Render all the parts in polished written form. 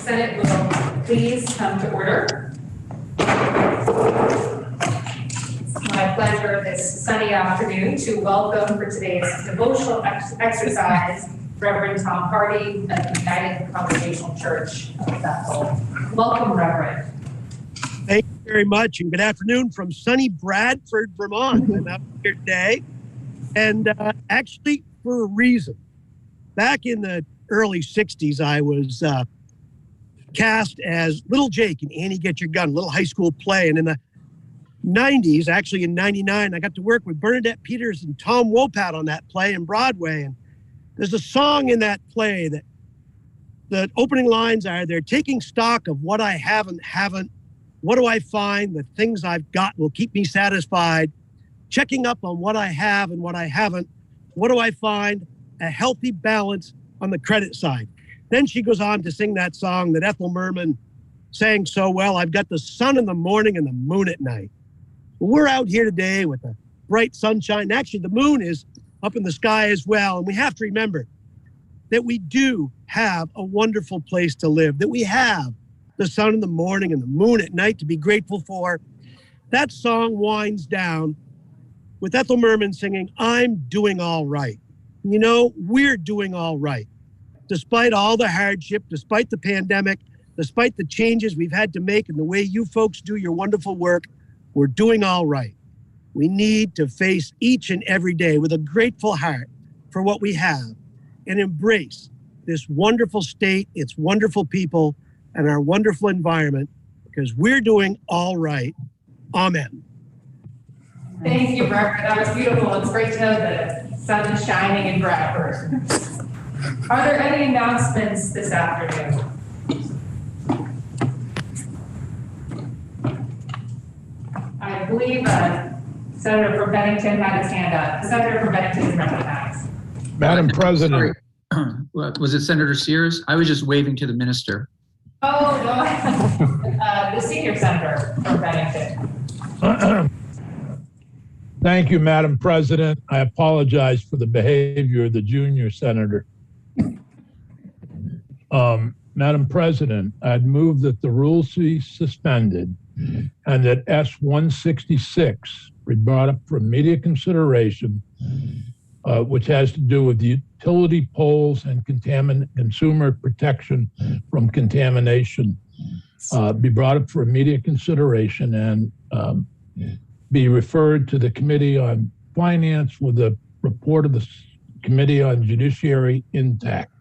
Senate will please come to order. It's my pleasure this sunny afternoon to welcome for today's devotional exercise Reverend Tom Hardy of the United Congregational Church of Bethel. Welcome, Reverend. Thank you very much, and good afternoon from sunny Bradford, Vermont. I'm out here today, and actually for a reason. Back in the early 60s, I was cast as Little Jake in Annie Get Your Gun, little high school play. And in the 90s, actually in 99, I got to work with Bernadette Peters and Tom Wopat on that play in Broadway. And there's a song in that play that the opening lines are, they're taking stock of what I haven't. What do I find? The things I've got will keep me satisfied. Checking up on what I have and what I haven't. What do I find? A healthy balance on the credit side. Then she goes on to sing that song that Ethel Merman sang so well. I've got the sun in the morning and the moon at night. Well, we're out here today with the bright sunshine. Actually, the moon is up in the sky as well. And we have to remember that we do have a wonderful place to live, that we have the sun in the morning and the moon at night to be grateful for. That song winds down with Ethel Merman singing, I'm doing all right. You know, we're doing all right. Despite all the hardship, despite the pandemic, despite the changes we've had to make in the way you folks do your wonderful work, we're doing all right. We need to face each and every day with a grateful heart for what we have and embrace this wonderful state, its wonderful people, and our wonderful environment, because we're doing all right. Amen. Thank you, Reverend. That was beautiful. It's great to know the sun is shining in Bradford. Are there any announcements this afternoon? I believe Senator from Bennington had his hand up. Senator from Bennington is recognized. Madam President. Was it Senator Sears? I was just waving to the minister. Oh, no. The senior senator from Bennington. Thank you, Madam President. I apologize for the behavior of the junior senator. Madam President, I'd move that the rules be suspended and that S-166 be brought up for immediate consideration, which has to do with the utility poles and consumer protection from contamination, be brought up for immediate consideration and be referred to the Committee on Finance with a report of the Committee on Judiciary intact.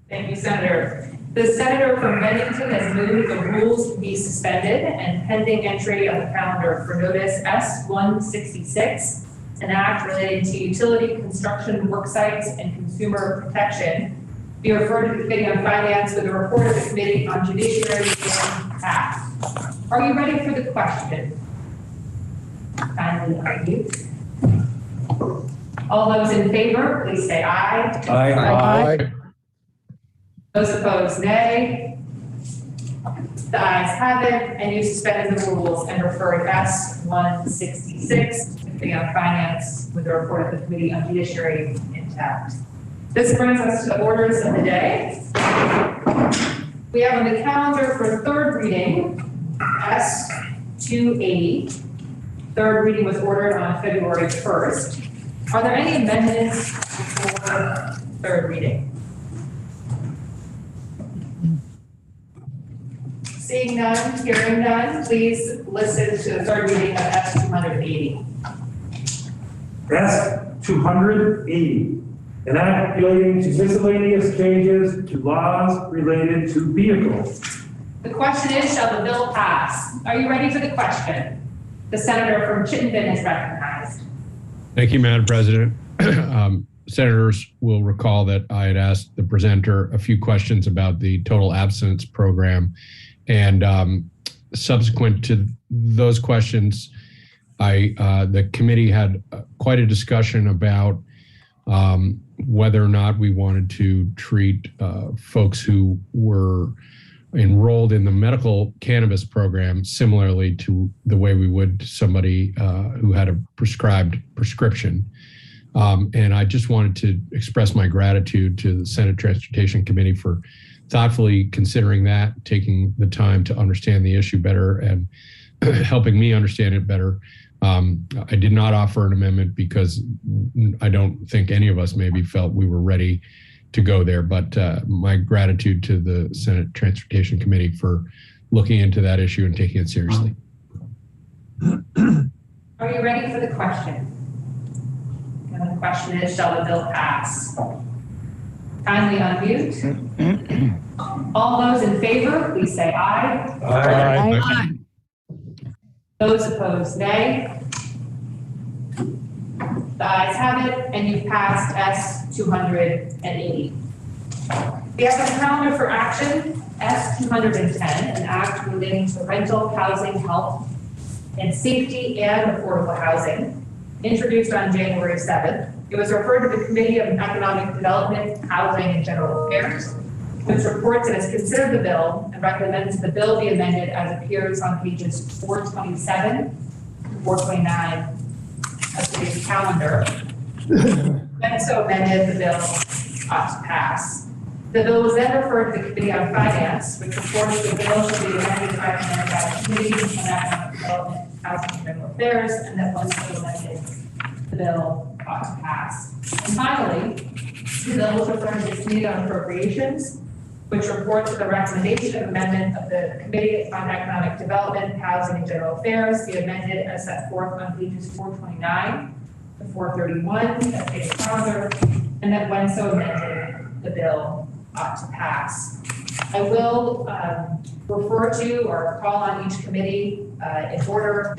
Thank you, Senator. The senator from Bennington has moved the rules be suspended and pending entry of the calendar for notice S-166, an act related to utility construction work sites and consumer protection, be referred to the Committee on Finance with a report of the Committee on Judiciary intact. Are you ready for the question? Kindly unmute. All those in favor, please say aye. Aye. Aye. Those opposed, nay. The ayes have it, and you suspended the rules and referred S-166 to the Committee on Finance with a report of the Committee on Judiciary intact. This brings us to the orders of the day. We have on the calendar for third reading S-280. Third reading was ordered on February 1st. Are there any amendments for third reading? Seeing none, hearing none, please listen to the third reading of S-280. S-280, an act relating to miscellaneous changes to laws related to vehicles. The question is, shall the bill pass? Are you ready for the question? The senator from Chittenden is recognized. Thank you, Madam President. Senators will recall that I had asked the presenter a few questions about the total abstinence program. And subsequent to those questions, the committee had quite a discussion about whether or not we wanted to treat folks who were enrolled in the medical cannabis program similarly to the way we would somebody who had a prescribed prescription. And I just wanted to express my gratitude to the Senate Transportation Committee for thoughtfully considering that, taking the time to understand the issue better and helping me understand it better. I did not offer an amendment because I don't think any of us maybe felt we were ready to go there, but my gratitude to the Senate Transportation Committee for looking into that issue and taking it seriously. Are you ready for the question? And the question is, shall the bill pass? Kindly unmute. All those in favor, please say aye. Aye. Those opposed, nay. The ayes have it, and you've passed S 280. We have a calendar for action, S 210, an act relating to rental, housing, health, and safety and affordable housing, introduced on January 7th. It was referred to the Committee of Economic Development, Housing, and General Affairs, which reports it has considered the bill and recommends the bill be amended as appears on pages 427 to 429 of today's calendar. And so amended, the bill ought to pass. The bill was then referred to the Committee on Finance, which reports the bill should be amended and recommended by the Committee on Economic Development, Housing, and General Affairs, and that once so amended, the bill ought to pass. And finally, the bill was referred to the Committee on Appropriations, which reports the recommendation of amendment of the Committee on Economic Development, Housing, and General Affairs be amended as set forth on pages 429 to 431 of today's calendar, and that when so amended, the bill ought to pass. I will refer to or call on each committee in order: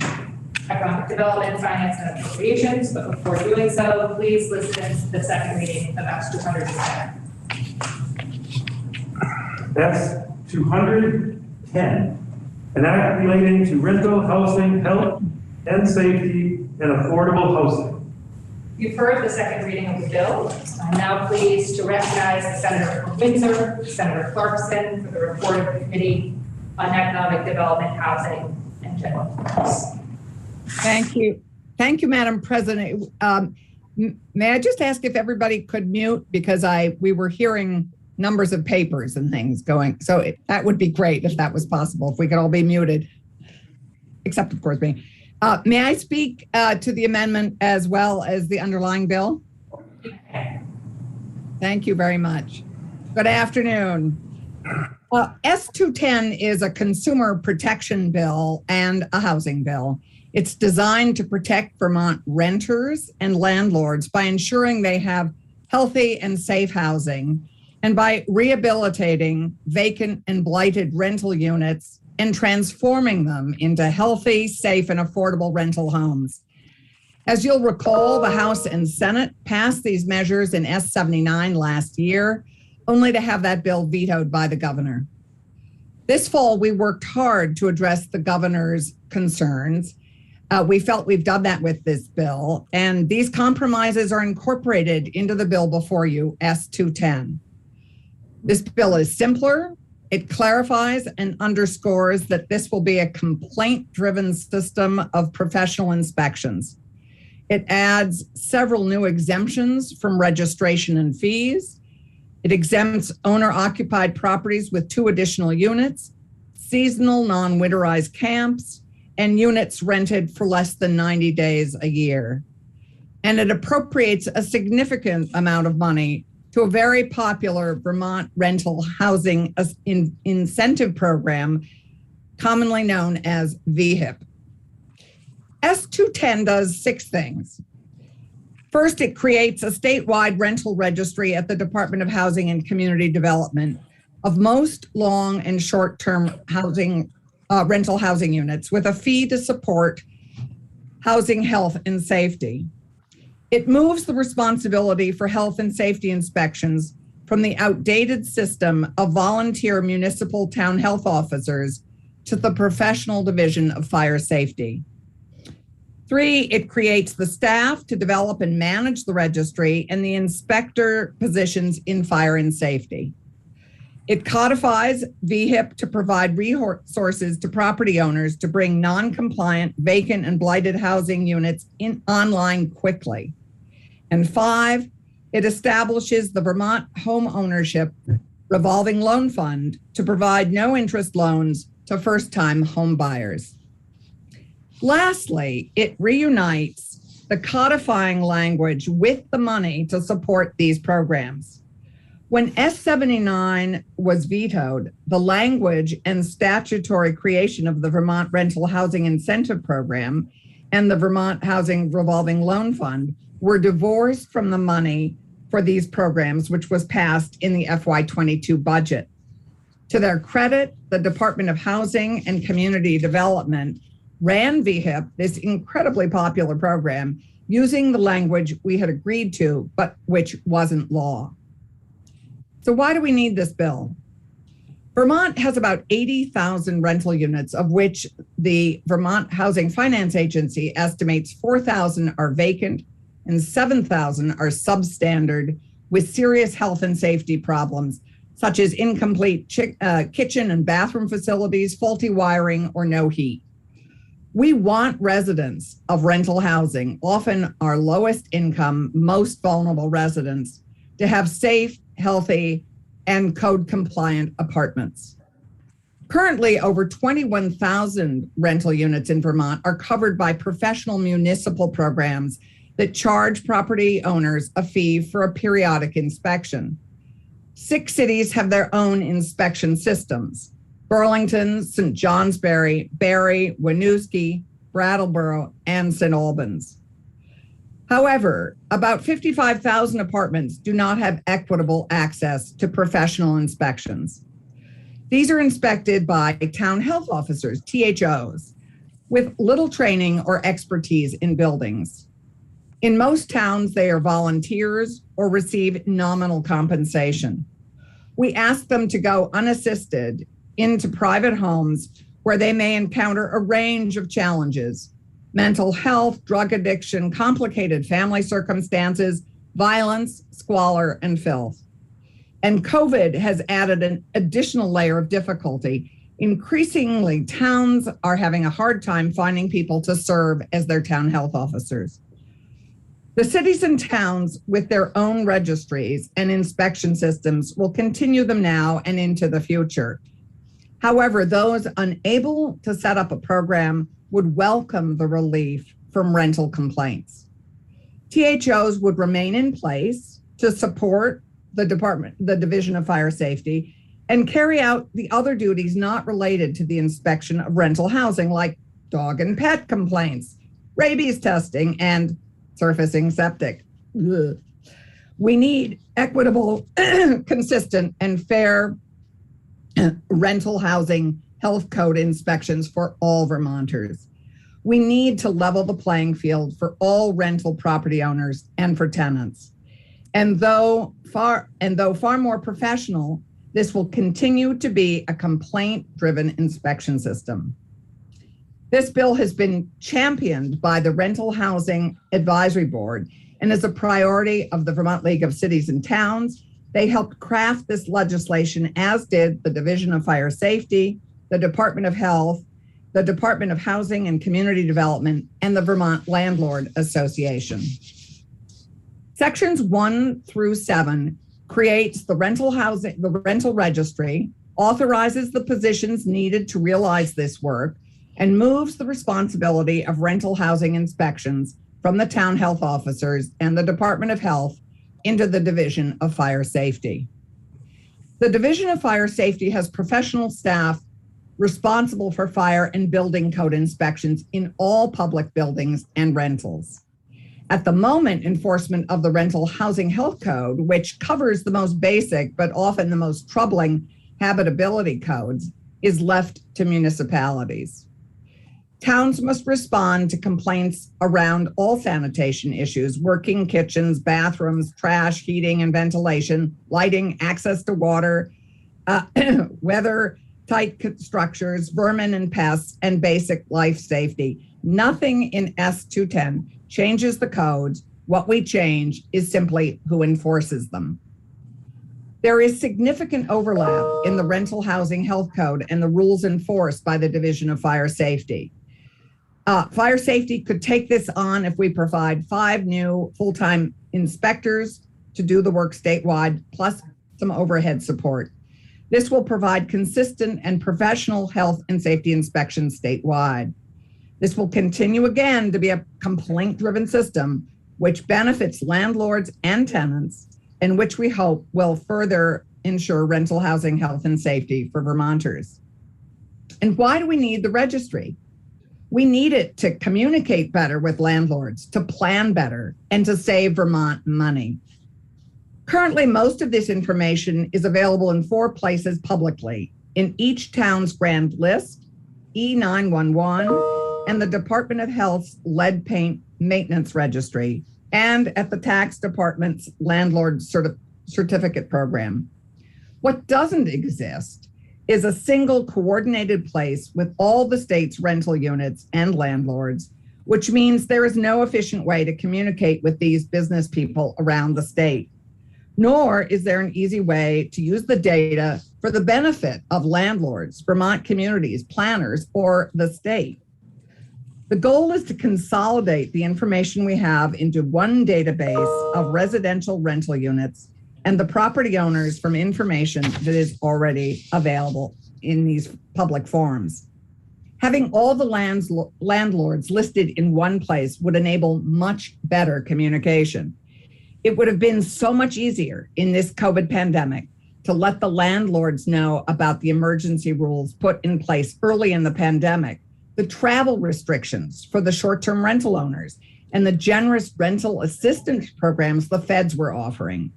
Economic Development, Finance, and Appropriations. But before doing so, please listen to the second reading of S 210. S 210, an act relating to rental, housing, health, and safety, and affordable housing. You've heard the second reading of the bill. I'm now pleased to recognize the Senator from Windsor, Senator Clarkson, for the report of the Committee on Economic Development, Housing, and General Affairs. Thank you. Thank you, Madam President. May I just ask if everybody could mute, because we were hearing numbers of papers and things going. So that would be great if that was possible, if we could all be muted, except of course me. May I speak to the amendment as well as the underlying bill? Thank you very much. Good afternoon. S 210 is a consumer protection bill and a housing bill. It's designed to protect Vermont renters and landlords by ensuring they have healthy and safe housing, and by rehabilitating vacant and blighted rental units and transforming them into healthy, safe, and affordable rental homes. As you'll recall, the House and Senate passed these measures in S 79 last year, only to have that bill vetoed by the governor. This fall, we worked hard to address the governor's concerns. We felt we've done that with this bill, and these compromises are incorporated into the bill before you, S 210. This bill is simpler. It clarifies and underscores that this will be a complaint-driven system of professional inspections. It adds several new exemptions from registration and fees. It exempts owner-occupied properties with 2 additional units, seasonal non-winterized camps, and units rented for less than 90 days a year. And it appropriates a significant amount of money to a very popular Vermont rental housing incentive program, commonly known as VHIP. S 210 does 6 things. First, it creates a statewide rental registry at the Department of Housing and Community Development of most long and short-term housing, rental housing units, with a fee to support housing, health, and safety. It moves the responsibility for health and safety inspections from the outdated system of volunteer municipal town health officers to the professional division of fire safety. 3, it creates the staff to develop and manage the registry and the inspector positions in fire and safety. It codifies VHIP to provide resources to property owners to bring non-compliant, vacant, and blighted housing units online quickly. And 5, it establishes the Vermont Home Ownership Revolving Loan Fund to provide no interest loans to first-time home buyers. Lastly, it reunites the codifying language with the money to support these programs. When S79 was vetoed, the language and statutory creation of the Vermont Rental Housing Incentive Program and the Vermont Housing Revolving Loan Fund were divorced from the money for these programs, which was passed in the FY22 budget. To their credit, the Department of Housing and Community Development ran VHIP, this incredibly popular program, using the language we had agreed to, but which wasn't law. So why do we need this bill? Vermont has about 80,000 rental units, of which the Vermont Housing Finance Agency estimates 4,000 are vacant and 7,000 are substandard with serious health and safety problems, such as incomplete kitchen and bathroom facilities, faulty wiring, or no heat. We want residents of rental housing, often our lowest income, most vulnerable residents, to have safe, healthy, and code compliant apartments. Currently, over 21,000 rental units in Vermont are covered by professional municipal programs that charge property owners a fee for a periodic inspection. 6 cities have their own inspection systems: Burlington, St. Johnsbury, Barrie, Winooski, Brattleboro, and St. Albans. However, about 55,000 apartments do not have equitable access to professional inspections. These are inspected by town health officers, THOs, with little training or expertise in buildings. In most towns, they are volunteers or receive nominal compensation. We ask them to go unassisted into private homes where they may encounter a range of challenges: mental health, drug addiction, complicated family circumstances, violence, squalor, and filth. And COVID has added an additional layer of difficulty. Increasingly, towns are having a hard time finding people to serve as their town health officers. The cities and towns with their own registries and inspection systems will continue them now and into the future. However, those unable to set up a program would welcome the relief from rental complaints. THOs would remain in place to support the Division of Fire Safety, and carry out the other duties not related to the inspection of rental housing, like dog and pet complaints, rabies testing, and surfacing septic. Ugh. We need equitable, consistent, and fair rental housing health code inspections for all Vermonters. We need to level the playing field for all rental property owners and for tenants. And though far more professional, this will continue to be a complaint-driven inspection system. This bill has been championed by the Rental Housing Advisory Board and is a priority of the Vermont League of Cities and Towns. They helped craft this legislation, as did the Division of Fire Safety, the Department of Health, the Department of Housing and Community Development, and the Vermont Landlord Association. Sections 1 through 7 creates the rental registry, authorizes the positions needed to realize this work, and moves the responsibility of rental housing inspections from the town health officers and the Department of Health into the Division of Fire Safety. The Division of Fire Safety has professional staff responsible for fire and building code inspections in all public buildings and rentals. At the moment, enforcement of the Rental Housing Health Code, which covers the most basic but often the most troubling habitability codes, is left to municipalities. Towns must respond to complaints around all sanitation issues: working kitchens, bathrooms, trash, heating and ventilation, lighting, access to water, weather-tight structures, vermin and pests, and basic life safety. Nothing in S210 changes the codes. What we change is simply who enforces them. There is significant overlap in the Rental Housing Health Code and the rules enforced by the Division of Fire Safety. Fire Safety could take this on if we provide 5 new full-time inspectors to do the work statewide, plus some overhead support. This will provide consistent and professional health and safety inspections statewide. This will continue again to be a complaint-driven system which benefits landlords and tenants, and which we hope will further ensure rental housing health and safety for Vermonters. And why do we need the registry? We need it to communicate better with landlords, to plan better, and to save Vermont money. Currently, most of this information is available in 4 places publicly: in each town's grand list, E911, and the Department of Health's lead paint maintenance registry, and at the tax department's landlord certificate program. What doesn't exist is a single coordinated place with all the state's rental units and landlords, which means there is no efficient way to communicate with these business people around the state. Nor is there an easy way to use the data for the benefit of landlords, Vermont communities, planners, or the state. The goal is to consolidate the information we have into one database of residential rental units and the property owners from information that is already available in these public forums. Having all the landlords listed in one place would enable much better communication. It would have been so much easier in this COVID pandemic to let the landlords know about the emergency rules put in place early in the pandemic, the travel restrictions for the short-term rental owners, and the generous rental assistance programs the feds were offering.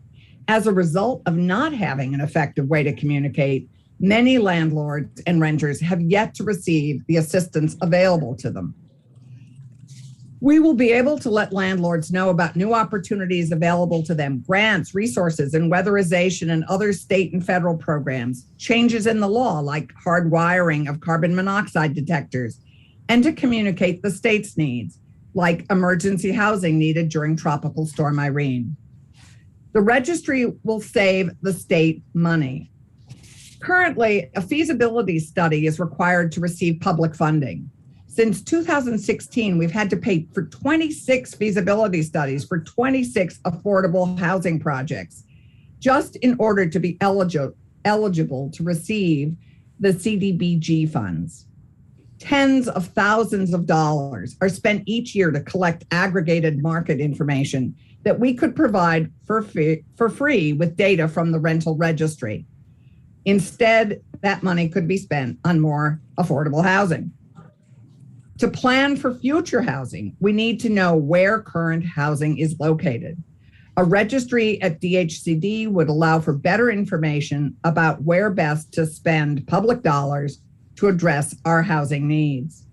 As a result of not having an effective way to communicate, many landlords and renters have yet to receive the assistance available to them. We will be able to let landlords know about new opportunities available to them, grants, resources, and weatherization and other state and federal programs, changes in the law like hardwiring of carbon monoxide detectors, and to communicate the state's needs, like emergency housing needed during Tropical Storm Irene. The registry will save the state money. Currently, a feasibility study is required to receive public funding. Since 2016, we've had to pay for 26 feasibility studies for 26 affordable housing projects, just in order to be eligible to receive the CDBG funds. Tens of thousands of dollars are spent each year to collect aggregated market information that we could provide for free with data from the rental registry. Instead, that money could be spent on more affordable housing. To plan for future housing, we need to know where current housing is located. A registry at DHCD would allow for better information about where best to spend public dollars to address our housing needs.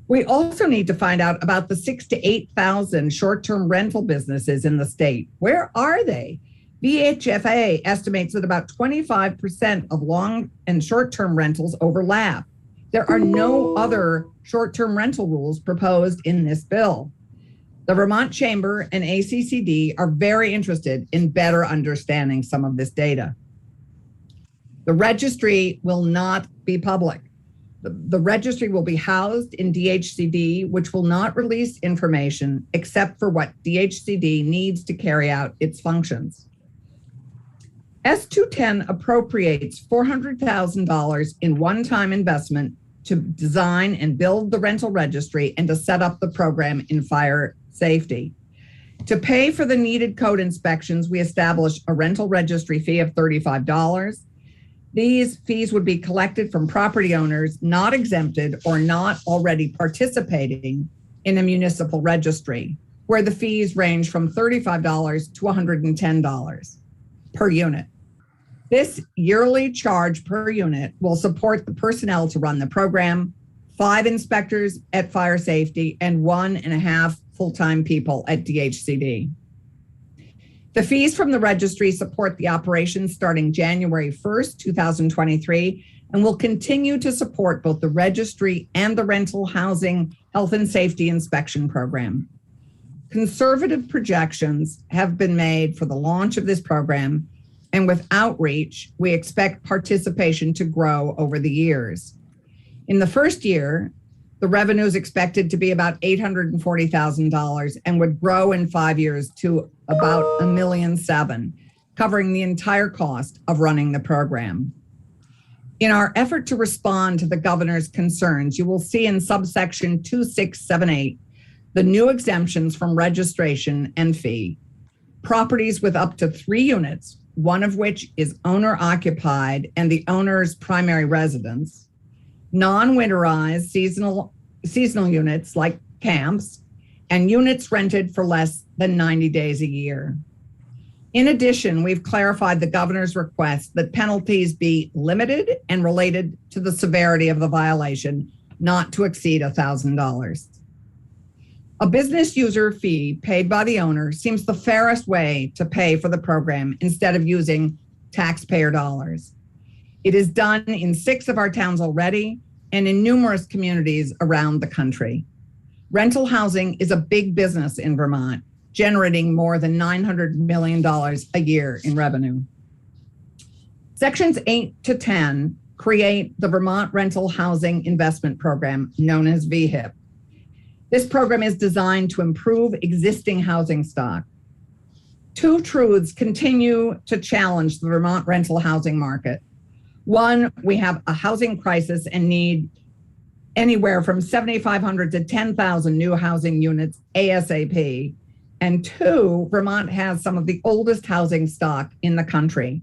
We also need to find out about the 6,000 to 8,000 short-term rental businesses in the state. Where are they? VHFA estimates that about 25% of long and short-term rentals overlap. There are no other short-term rental rules proposed in this bill. The Vermont Chamber and ACCD are very interested in better understanding some of this data. The registry will not be public. The registry will be housed in DHCD, which will not release information except for what DHCD needs to carry out its functions. S210 appropriates $400,000 in one-time investment to design and build the rental registry and to set up the program in fire safety. To pay for the needed code inspections, we established a rental registry fee of $35. These fees would be collected from property owners not exempted or not already participating in a municipal registry, where the fees range from $35 to $110 per unit. This yearly charge per unit will support the personnel to run the program, 5 inspectors at fire safety, and 1.5 full-time people at DHCD. The fees from the registry support the operation starting January 1st, 2023, and will continue to support both the registry and the rental housing health and safety inspection program. Conservative projections have been made for the launch of this program, and with outreach, we expect participation to grow over the years. In the first year, the revenue is expected to be about $840,000 and would grow in 5 years to about $1.7 million. covering the entire cost of running the program. In our effort to respond to the governor's concerns, you will see in subsection 2678 the new exemptions from registration and fee. Properties with up to 3 units, one of which is owner occupied and the owner's primary residence, non-winterized seasonal units like camps, and units rented for less than 90 days a year. In addition, we've clarified the governor's request that penalties be limited and related to the severity of the violation, not to exceed $1,000. A business user fee paid by the owner seems the fairest way to pay for the program instead of using taxpayer dollars. It is done in 6 of our towns already and in numerous communities around the country. Rental housing is a big business in Vermont, generating more than $900 million a year in revenue. Sections 8 to 10 create the Vermont Rental Housing Investment Program, known as VHIP. This program is designed to improve existing housing stock. 2 truths continue to challenge the Vermont rental housing market. 1, we have a housing crisis and need anywhere from 7,500 to 10,000 new housing units ASAP. And 2, Vermont has some of the oldest housing stock in the country.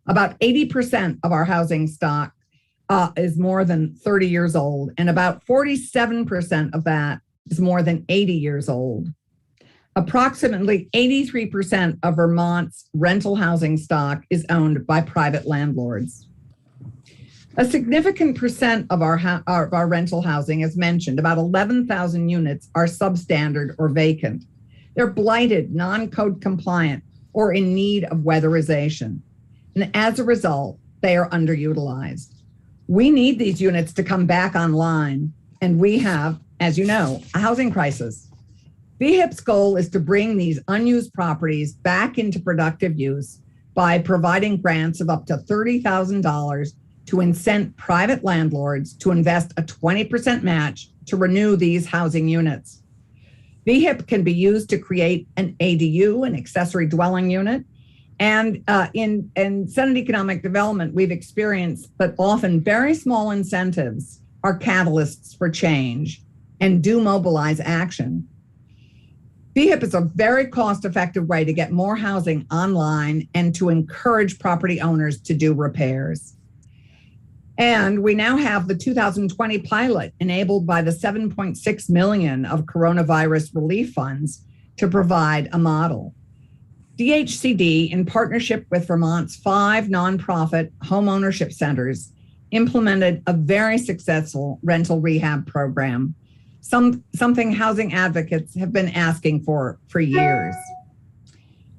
About 80% of our housing stock is more than 30 years old, and about 47% of that is more than 80 years old. Approximately 83% of Vermont's rental housing stock is owned by private landlords. A significant percent of our rental housing, as mentioned, about 11,000 units, are substandard or vacant. They're blighted, non-code compliant, or in need of weatherization. And as a result, they are underutilized. We need these units to come back online, and we have, as you know, a housing crisis. VHIP's goal is to bring these unused properties back into productive use by providing grants of up to $30,000 to incent private landlords to invest a 20% match to renew these housing units. VHIP can be used to create an ADU, an accessory dwelling unit. And in Senate Economic Development, we've experienced that often very small incentives are catalysts for change and do mobilize action. VHIP is a very cost-effective way to get more housing online and to encourage property owners to do repairs. And we now have the 2020 pilot enabled by the $7.6 million of coronavirus relief funds to provide a model. DHCD, in partnership with Vermont's 5 nonprofit home ownership centers, implemented a very successful rental rehab program, something housing advocates have been asking for years.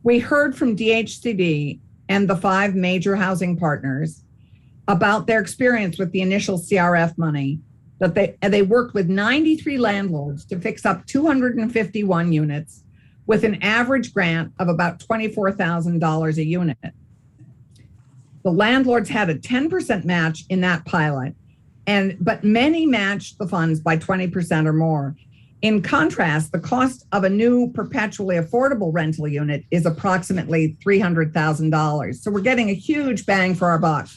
We heard from DHCD and the 5 major housing partners about their experience with the initial CRF money, that they worked with 93 landlords to fix up 251 units with an average grant of about $24,000 a unit. The landlords had a 10% match in that pilot, but many matched the funds by 20% or more. In contrast, the cost of a new perpetually affordable rental unit is approximately $300,000. So we're getting a huge bang for our buck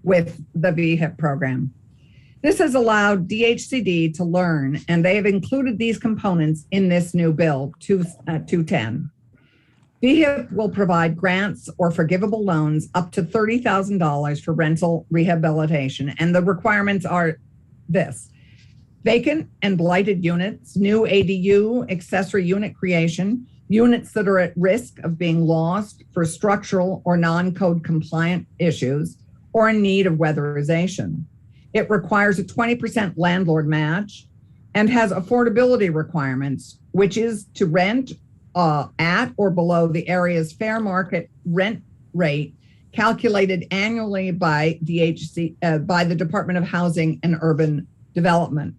with the VHIP program. This has allowed DHCD to learn, and they have included these components in this new bill, 210. VHIP will provide grants or forgivable loans up to $30,000 for rental rehabilitation, and the requirements are this: vacant and blighted units, new ADU, accessory unit creation, units that are at risk of being lost for structural or non-code compliant issues, or in need of weatherization. It requires a 20% landlord match and has affordability requirements, which is to rent at or below the area's fair market rent rate calculated annually by the Department of Housing and Urban Development.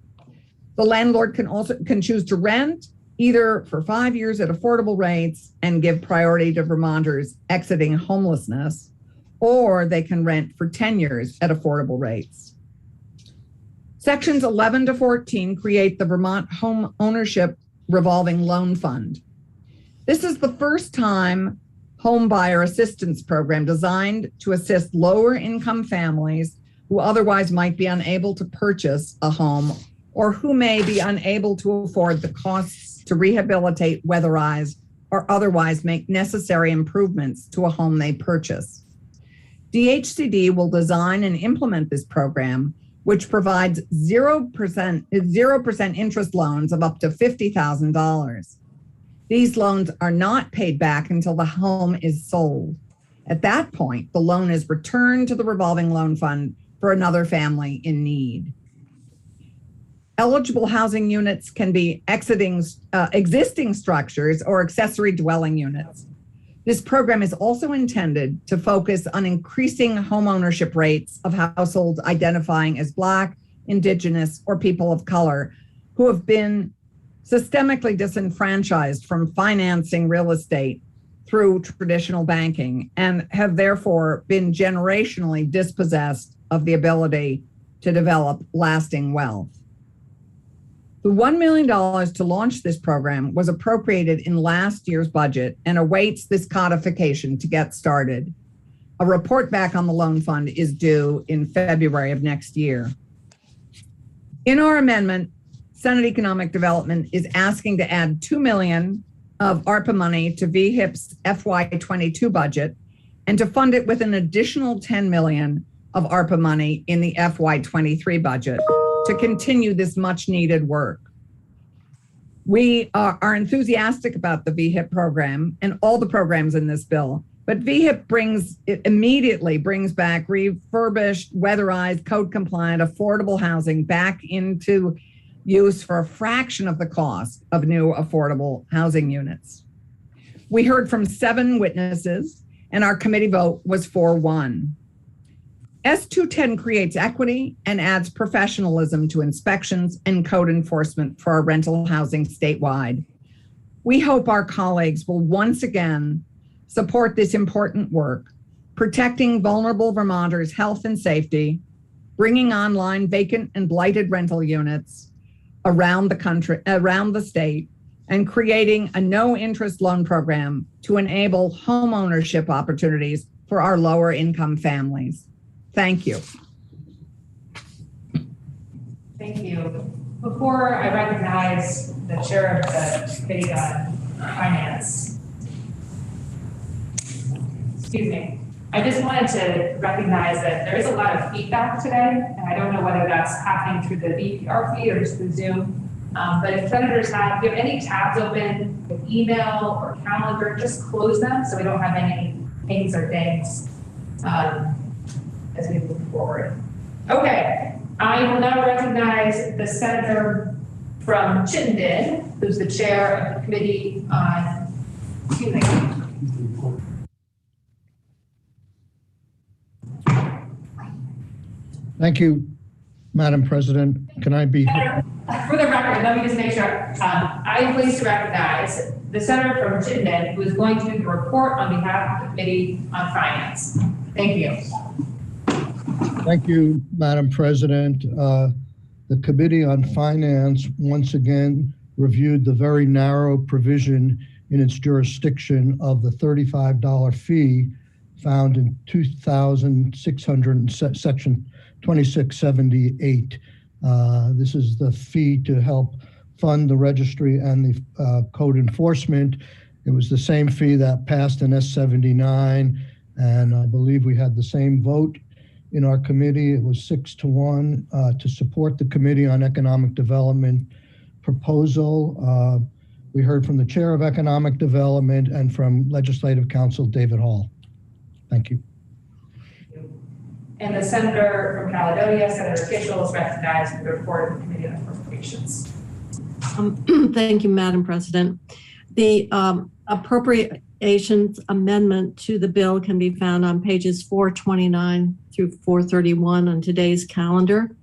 The landlord can choose to rent either for 5 years at affordable rates and give priority to Vermonters exiting homelessness, or they can rent for 10 years at affordable rates. Sections 11 to 14 create the Vermont Home Ownership Revolving Loan Fund. This is the first time home buyer assistance program designed to assist lower income families who otherwise might be unable to purchase a home or who may be unable to afford the costs to rehabilitate, weatherize, or otherwise make necessary improvements to a home they purchase. DHCD will design and implement this program, which provides 0% interest loans of up to $50,000. These loans are not paid back until the home is sold. At that point, the loan is returned to the revolving loan fund for another family in need. Eligible housing units can be existing structures or accessory dwelling units. This program is also intended to focus on increasing homeownership rates of households identifying as Black, Indigenous, or people of color who have been systemically disenfranchised from financing real estate through traditional banking and have therefore been generationally dispossessed of the ability to develop lasting wealth. The $1 million to launch this program was appropriated in last year's budget and awaits this codification to get started. A report back on the loan fund is due in February of next year. In our amendment, Senate Economic Development is asking to add $2 million of ARPA money to VHIP's FY22 budget and to fund it with an additional $10 million of ARPA money in the FY23 budget to continue this much needed work. We are enthusiastic about the VHIP program and all the programs in this bill, but VHIP immediately brings back refurbished, weatherized, code compliant, affordable housing back into use for a fraction of the cost of new affordable housing units. We heard from 7 witnesses and our committee vote was 4-1. S210 creates equity and adds professionalism to inspections and code enforcement for our rental housing statewide. We hope our colleagues will once again support this important work, protecting vulnerable Vermonters' health and safety, bringing online vacant and blighted rental units around the country, around the state, and creating a no-interest loan program to enable home ownership opportunities for our lower income families. Thank you. Thank you. Before I recognize the chair of the Committee on Finance, excuse me, I just wanted to recognize that there is a lot of feedback today, and I don't know whether that's happening through the VPR feed or just through Zoom. But if senators if you have any tabs open with email or calendar, just close them so we don't have any pings or dings as we move forward. Okay, I will now recognize the senator from Chittenden, who's the chair of the Committee on, excuse me. Thank you, Madam President. Can I be here? For the record, let me just make sure. I am pleased to recognize the senator from Chittenden, who is going to do the report on behalf of the Committee on Finance. Thank you. Thank you, Madam President. The Committee on Finance once again reviewed the very narrow provision in its jurisdiction of the $35 fee found in 2,600 section 2678. This is the fee to help fund the registry and the code enforcement. It was the same fee that passed in S79, and I believe we had the same vote in our committee. It was 6-1 to support the Committee on Economic Development proposal. We heard from the Chair of Economic Development and from Legislative Counsel David Hall. Thank you. And the senator from Caledonia, Senator Kitchell, is recognized for the report of the Committee on Appropriations. Thank you, Madam President. The Appropriations amendment to the bill can be found on pages 429 through 431 on today's calendar.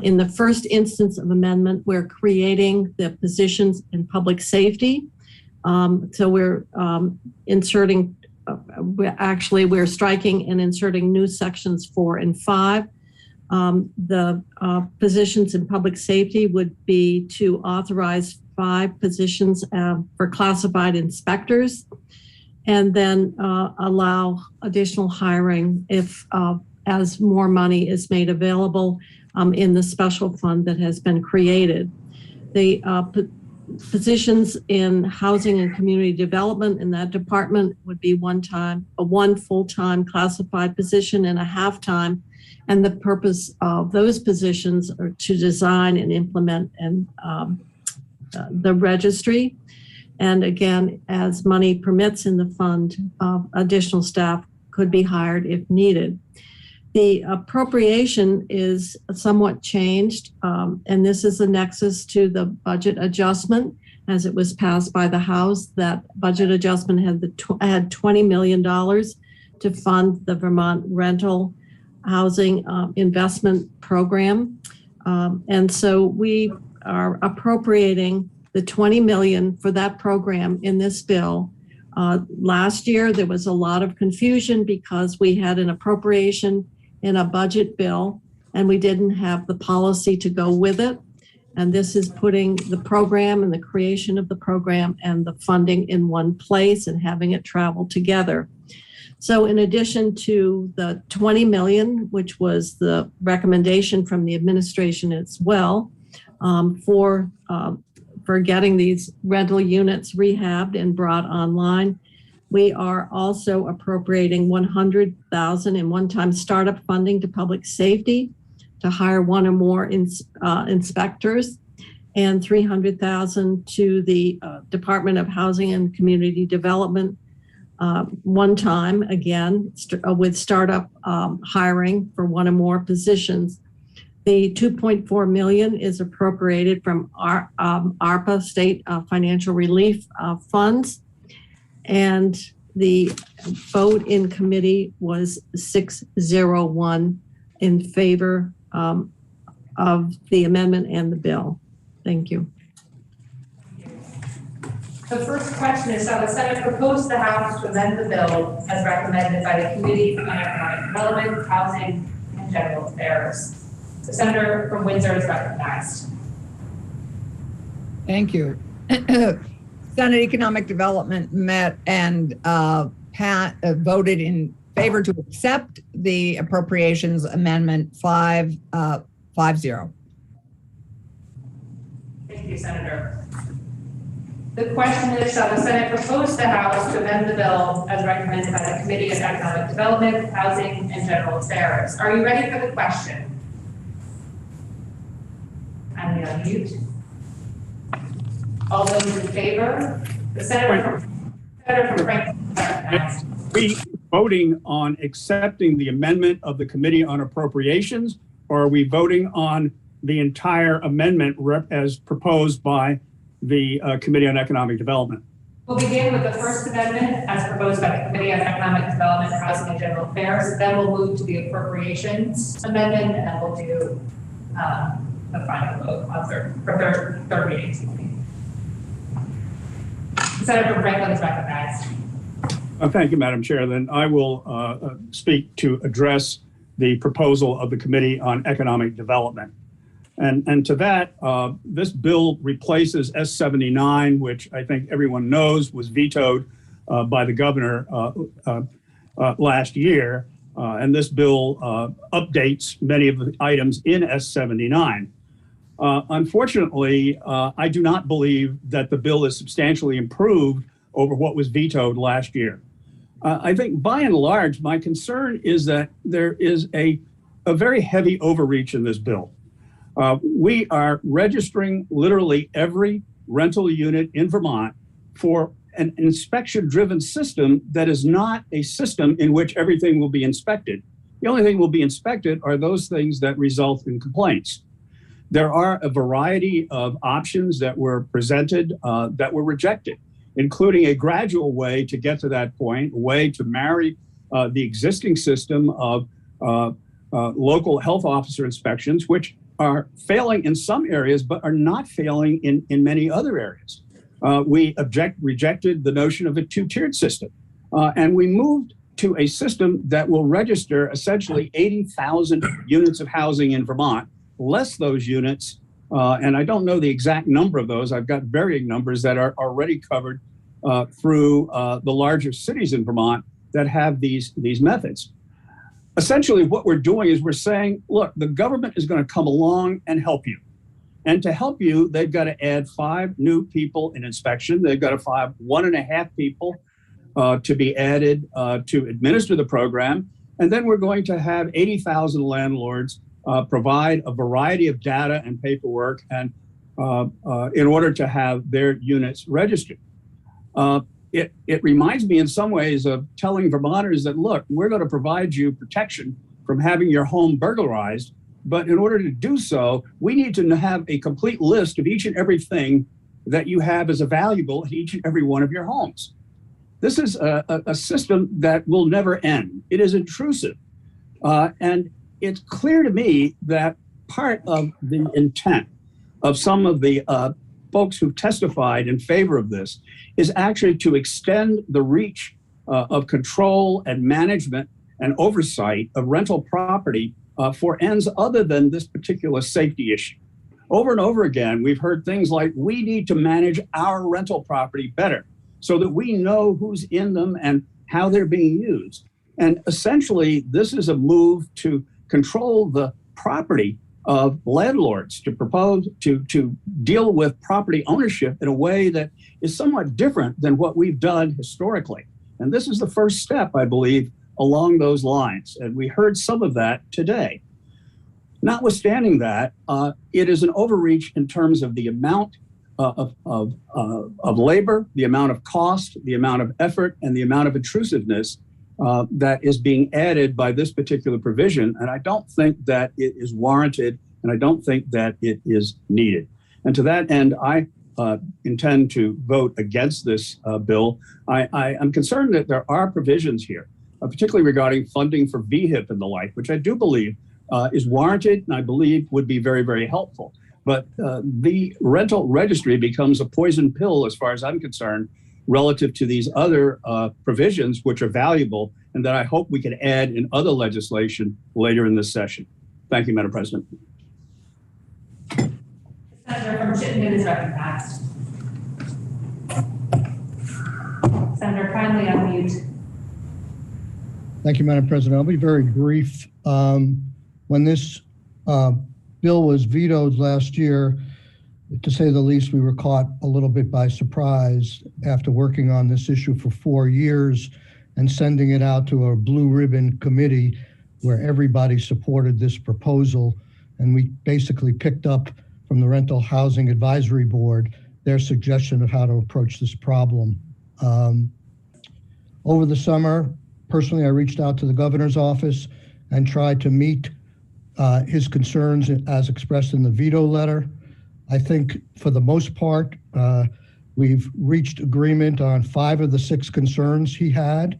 In the first instance of amendment, we're creating the positions in public safety. So we're inserting, we're striking and inserting new sections 4 and 5. The positions in public safety would be to authorize 5 positions for classified inspectors. and then allow additional hiring if as more money is made available in the special fund that has been created. The positions in housing and community development in that department would be one full-time classified position and a half-time. And the purpose of those positions are to design and implement the registry. And again, as money permits in the fund, additional staff could be hired if needed. The appropriation is somewhat changed, and this is a nexus to the budget adjustment as it was passed by the House. That budget adjustment had $20 million to fund the Vermont rental housing investment program. And so we are appropriating the $20 million for that program in this bill. Last year, there was a lot of confusion because we had an appropriation in a budget bill, and we didn't have the policy to go with it. And this is putting the program and the creation of the program and the funding in one place and having it travel together. So in addition to the $20 million, which was the recommendation from the administration as well, for getting these rental units rehabbed and brought online, we are also appropriating $100,000 in one-time startup funding to public safety to hire one or more inspectors, and $300,000 to the Department of Housing and Community Development one time, again, with startup hiring for one or more positions. The $2.4 million is appropriated from our ARPA, State Financial Relief Funds. And the vote in committee was 6-0-1 in favor of the amendment and the bill. Thank you. The first question is, shall the Senate propose the House to amend the bill as recommended by the Committee on Economic Development, Housing, and General Affairs? The senator from Windsor is recognized. Thank you. Senate Economic Development met and voted in favor to accept the appropriations amendment 5-0. Thank you, Senator. The question is, shall the Senate propose the House to amend the bill as recommended by the Committee on Economic Development, Housing, and General Affairs? Are you ready for the question? I'm going to unmute. All those in favor? The Senator from Franklin. We voting on accepting the amendment of the Committee on Appropriations, or are we voting on the entire amendment as proposed by the Committee on Economic Development? We'll begin with the first amendment as proposed by the Committee on Economic Development, Housing, and General Affairs. Then we'll move to the Appropriations amendment, and then we'll do the final vote on third reading. Senator Franklin is recognized. Thank you, Madam Chair. Then I will speak to address the proposal of the Committee on Economic Development. And to that, this bill replaces S79, which I think everyone knows was vetoed by the governor last year. And this bill updates many of the items in S79. Unfortunately, I do not believe that the bill is substantially improved over what was vetoed last year. I think by and large, my concern is that there is a very heavy overreach in this bill. We are registering literally every rental unit in Vermont for an inspection-driven system that is not a system in which everything will be inspected. The only thing will be inspected are those things that result in complaints. There are a variety of options that were presented that were rejected, including a gradual way to get to that point, a way to marry the existing system of local health officer inspections, which are failing in some areas, but are not failing in many other areas. We rejected the notion of a two-tiered system, and we moved to a system that will register essentially 80,000 units of housing in Vermont, less those units, and I don't know the exact number of those. I've got varying numbers that are already covered through the larger cities in Vermont that have these methods. Essentially, what we're doing is we're saying, look, the government is going to come along and help you. And to help you, they've got to add 5 new people in inspection. They've got to find 1.5 people to be added to administer the program. And then we're going to have 80,000 landlords provide a variety of data and paperwork and in order to have their units registered. It reminds me in some ways of telling Vermonters that, look, we're going to provide you protection from having your home burglarized. But in order to do so, we need to have a complete list of each and everything that you have as a valuable in each and every one of your homes. This is a system that will never end. It is intrusive. And it's clear to me that part of the intent of some of the folks who testified in favor of this is actually to extend the reach of control and management and oversight of rental property for ends other than this particular safety issue. Over and over again, we've heard things like, we need to manage our rental property better so that we know who's in them and how they're being used. And essentially, this is a move to control the property of landlords, to propose to deal with property ownership in a way that is somewhat different than what we've done historically. And this is the first step, I believe, along those lines. And we heard some of that today. Notwithstanding that, it is an overreach in terms of the amount of labor, the amount of cost, the amount of effort, and the amount of intrusiveness that is being added by this particular provision. And I don't think that it is warranted, and I don't think that it is needed. And to that end, I intend to vote against this bill. I am concerned that there are provisions here, particularly regarding funding for VHIP and the like, which I do believe is warranted and I believe would be very, very helpful. But the rental registry becomes a poison pill, as far as I'm concerned, relative to these other provisions, which are valuable and that I hope we can add in other legislation later in this session. Thank you, Madam President. Senator from Chittenden is recognized. Senator, kindly unmute. Thank you, Madam President. I'll be very brief. When this bill was vetoed last year, to say the least, we were caught a little bit by surprise after working on this issue for 4 years and sending it out to a blue ribbon committee where everybody supported this proposal. And we basically picked up from the Rental Housing Advisory Board their suggestion of how to approach this problem. Over the summer, personally, I reached out to the governor's office and tried to meet his concerns as expressed in the veto letter. I think for the most part, we've reached agreement on 5 of the 6 concerns he had.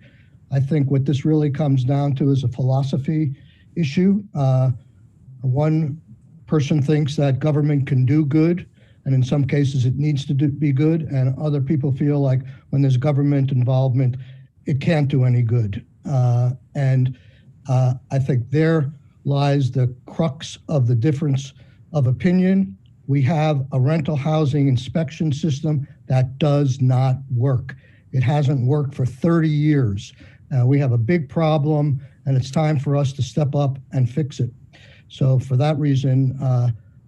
I think what this really comes down to is a philosophy issue. One person thinks that government can do good, and in some cases it needs to be good, and other people feel like when there's government involvement, it can't do any good. I think there lies the crux of the difference of opinion. We have a rental housing inspection system that does not work. It hasn't worked for 30 years. We have a big problem, and it's time for us to step up and fix it. So for that reason,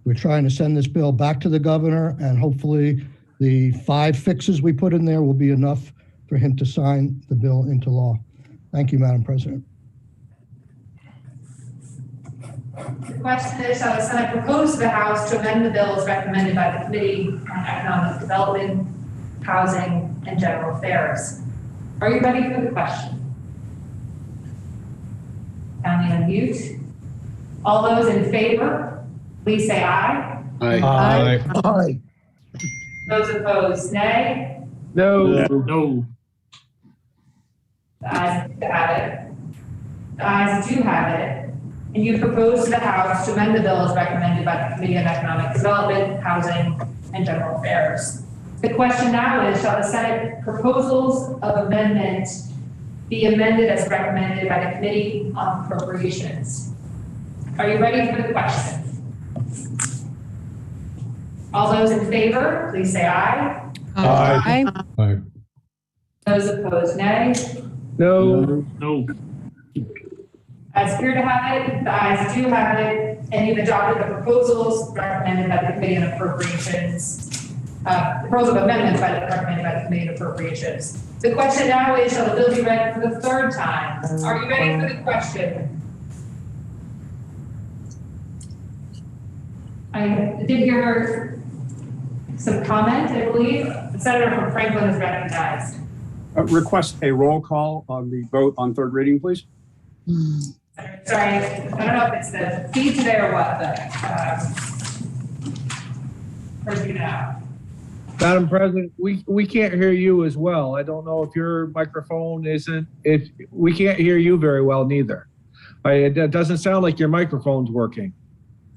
we're trying to send this bill back to the governor, and hopefully the 5 fixes we put in there will be enough for him to sign the bill into law. Thank you, Madam President. The question is, shall the Senate propose to the House to amend the bills recommended by the Committee on Economic Development, Housing, and General Affairs? Are you ready for the question? Kindly unmute. All those in favor, please say aye. Aye. Aye. Aye. Those opposed, nay. No. No. The ayes do have it. The ayes do have it. And you propose to the House to amend the bill as recommended by the Committee on Economic Development, Housing, and General Affairs. The question now is, shall the Senate proposals of amendment be amended as recommended by the Committee on Appropriations? Are you ready for the question? All those in favor, please say aye. Aye. Aye. Those opposed, nay. No. No. As appear to have it, the ayes do have it, and you've adopted the proposals recommended by the Committee on Appropriations. Proposal of amendments recommended by the Committee on Appropriations. The question now is, shall the bill be read for the third time? Are you ready for the question? I did hear some comment, I believe. The senator from Franklin is recognized. Request a roll call on the vote on third reading, please. Sorry, I don't know if it's the feed today or what, but where's you now? Madam President, we can't hear you as well. I don't know if your microphone isn't, we can't hear you very well neither. It doesn't sound like your microphone's working.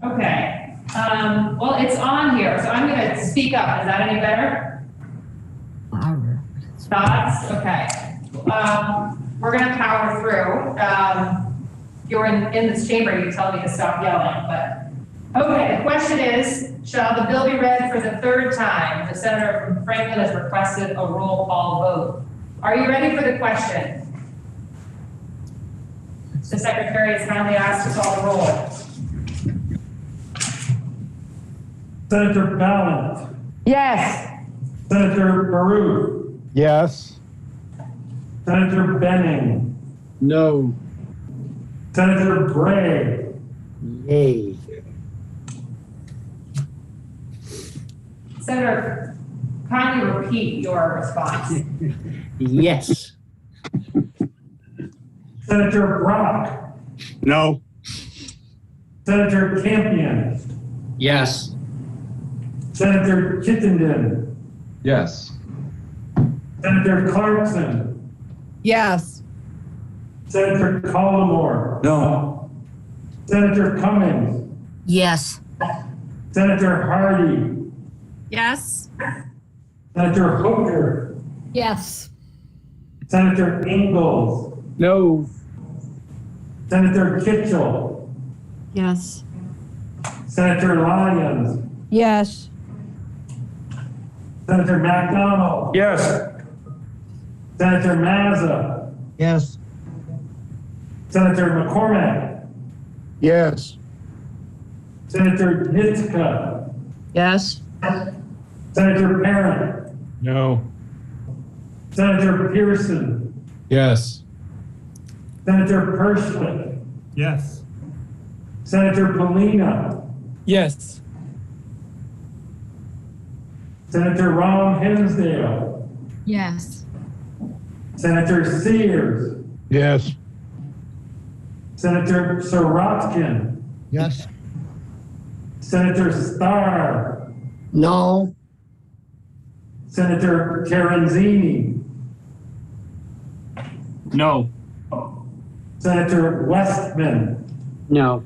Okay. Well, it's on here, so I'm going to speak up. Is that any better? Thoughts? Okay. We're going to power through. You're in this chamber, you tell me to stop yelling, but okay. The question is, shall the bill be read for the third time? The senator from Franklin has requested a roll call vote. Are you ready for the question? The secretary is kindly asked to call the roll. Senator Ballant. Yes. Senator Baru. Yes. Senator Benning. No. Senator Bray. Yay. Senator, kindly repeat your response. Yes. Senator Brock. No. Senator Campion. Yes. Senator Chittenden. Yes. Senator Clarkson. Yes. Senator Collmore. No. Senator Cummings. Yes. Senator Hardy. Yes. Senator Hooker. Yes. Senator Ingalls. No. Senator Kitchell. Yes. Senator Lyons. Yes. Senator McDonald. Yes. Senator Mazza. Yes. Senator McCormack. Yes. Senator Nitzka. Yes. Senator Parent. No. Senator Pearson. Yes. Senator Pershman. Yes. Senator Polina. Yes. Senator Ron Hinsdale. Yes. Senator Sears. Yes. Senator Sorotkin. Yes. Senator Starr. No. Senator Terenzini. No. Senator Westman. No.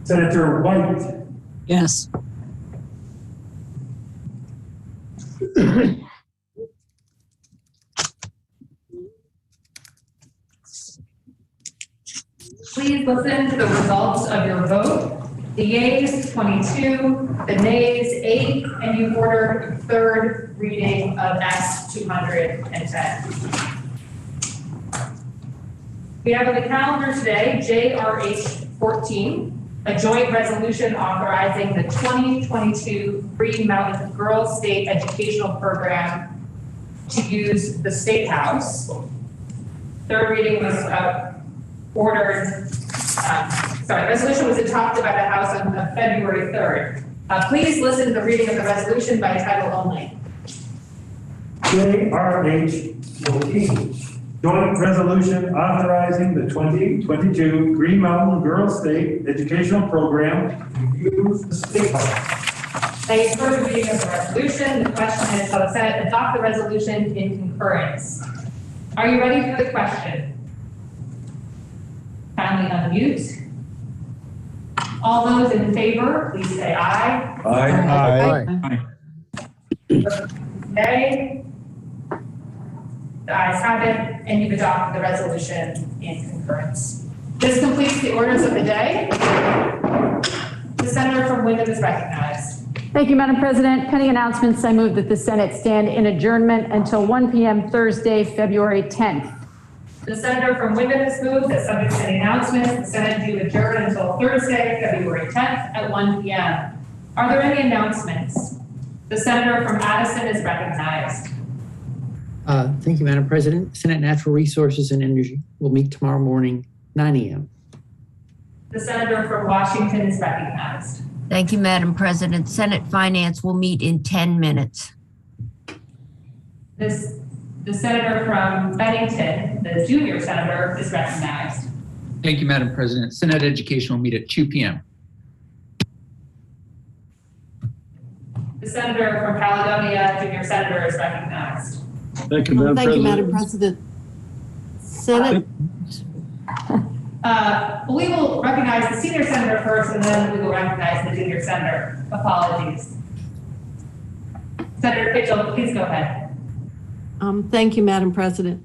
Senator White. Yes. Please listen to the results of your vote. The yeas 22, the nays 8, and you ordered third reading of S 210. We have on the calendar today JRH 14, a joint resolution authorizing the 2022 Green Mountain Girls State Educational Program to use the State House. Third reading was resolution was adopted by the House on February 3rd. Please listen to the reading of the resolution by title only. JRH 14, joint resolution authorizing the 2022 Green Mountain Girls State Educational Program to use the State House. Thank you for the reading of the resolution. The question is, shall the Senate adopt the resolution in concurrence? Are you ready for the question? Kindly unmute. All those in favor, please say aye. Aye. Nay. The ayes have it, and you've adopted the resolution in concurrence. This completes the orders of the day. The senator from Wyndham is recognized. Thank you, Madam President. Pending announcements, I move that the Senate stand in adjournment until 1 p.m. Thursday, February 10th. The senator from Wyndham has moved that subject to any announcements, the Senate do adjourn until Thursday, February 10th at 1 p.m. Are there any announcements? The senator from Addison is recognized. Thank you, Madam President. Senate Natural Resources and Energy will meet tomorrow morning, 9 a.m. The senator from Washington is recognized. Thank you, Madam President. Senate Finance will meet in 10 minutes. The senator from Bennington, the junior senator, is recognized. Thank you, Madam President. Senate Education will meet at 2 p.m. The senator from Caledonia, junior senator, is recognized. Thank you, Madam Thank you, President. Madam President. Senate, We will recognize the senior senator first, and then we will recognize the junior senator. Apologies. Senator Pitchell, please go ahead. Thank you, Madam President.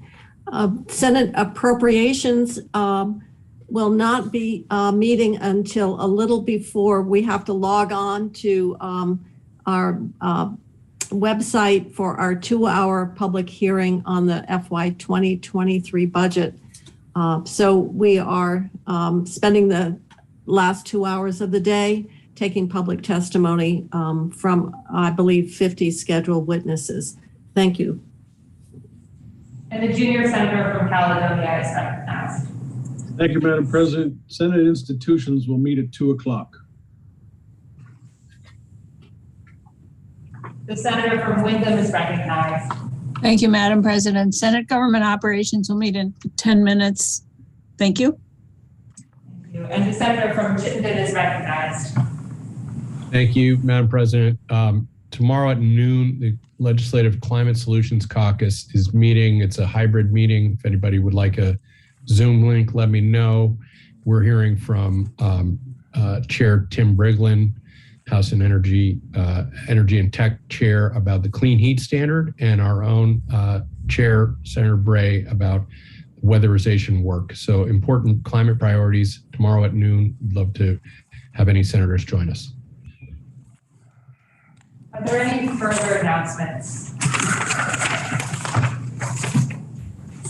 Senate Appropriations will not be meeting until a little before we have to log on to our website for our 2-hour public hearing on the FY 2023 budget. So we are spending the last 2 hours of the day taking public testimony from, I believe, 50 scheduled witnesses. Thank you. And the junior senator from Caledonia is recognized. Thank you, Madam President. Senate institutions will meet at 2 o'clock. The senator from Wyndham is recognized. Thank you, Madam President. Senate Government Operations will meet in 10 minutes. Thank you. Thank you. And the senator from Chittenden is recognized. Thank you, Madam President. Tomorrow at noon, the Legislative Climate Solutions Caucus is meeting. It's a hybrid meeting. If anybody would like a Zoom link, let me know. We're hearing from Chair Tim Briglin, House and Energy and Tech Chair, about the Clean Heat Standard, and our own Chair, Senator Bray, about weatherization work. So important climate priorities tomorrow at noon. We'd love to have any senators join us. Are there any further announcements?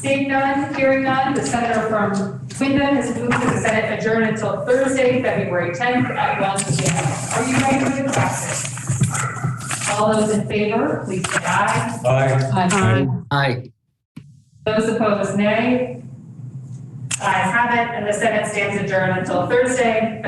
Seeing none, hearing none, the senator from Wyndham has moved to the Senate adjourn until Thursday, February 10th at 1 p.m. Are you ready for the question? All those in favor, please say aye. Aye. Aye. Those opposed, nay. Ayes have it, and the Senate stands adjourned until Thursday,